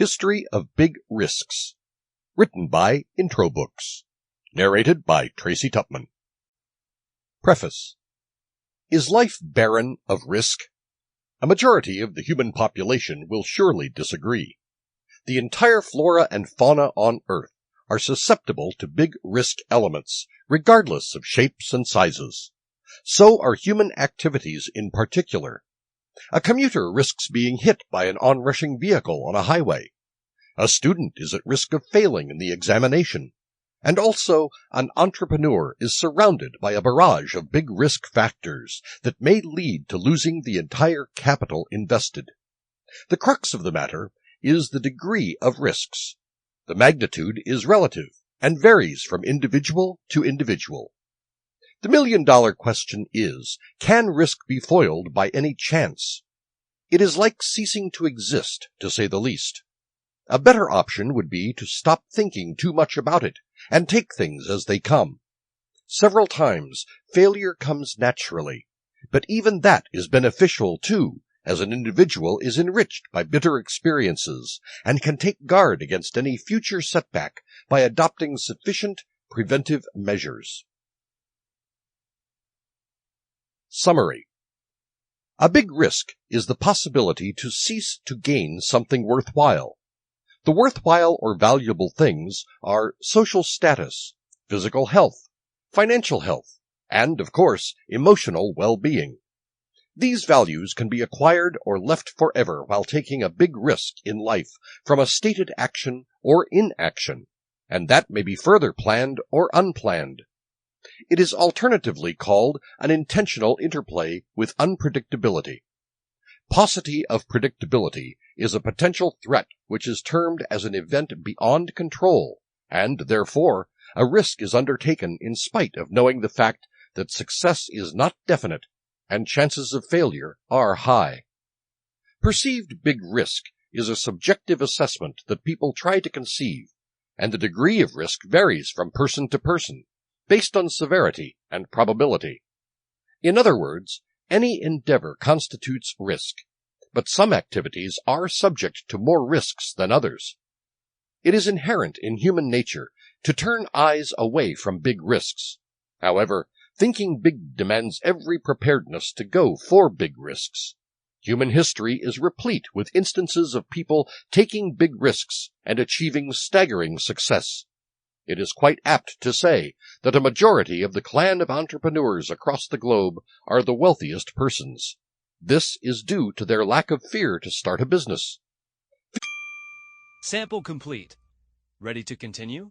History of Big Risks. Written by Introbooks. Narrated by Tracy Tupman. Preface. Is life barren of risk? A majority of the human population will surely disagree. The entire flora and fauna on Earth are susceptible to big risk elements, regardless of shapes and sizes. So are human activities in particular. A commuter risks being hit by an onrushing vehicle on a highway. A student is at risk of failing in the examination. And also, an entrepreneur is surrounded by a barrage of big risk factors that may lead to losing the entire capital invested. The crux of the matter is the degree of risks. The magnitude is relative and varies from individual to individual. The million-dollar question is, can risk be foiled by any chance? It is like ceasing to exist, to say the least. A better option would be to stop thinking too much about it and take things as they come. Several times, failure comes naturally, but even that is beneficial too, as an individual is enriched by bitter experiences and can take guard against any future setback by adopting sufficient preventive measures. Summary. A big risk is the possibility to cease to gain something worthwhile. The worthwhile or valuable things are social status, physical health, financial health, and, of course, emotional well-being. These values can be acquired or left forever while taking a big risk in life from a stated action or inaction, and that may be further planned or unplanned. It is alternatively called an intentional interplay with unpredictability. Paucity of predictability is a potential threat which is termed as an event beyond control, and, therefore, a risk is undertaken in spite of knowing the fact that success is not definite and chances of failure are high. Perceived big risk is a subjective assessment that people try to conceive, and the degree of risk varies from person to person, based on severity and probability. In other words, any endeavor constitutes risk, but some activities are subject to more risks than others. It is inherent in human nature to turn eyes away from big risks. However, thinking big demands every preparedness to go for big risks. Human history is replete with instances of people taking big risks and achieving staggering success. It is quite apt to say that a majority of the clan of entrepreneurs across the globe are the wealthiest persons. This is due to their lack of fear to start a business. Sample complete. Ready to continue?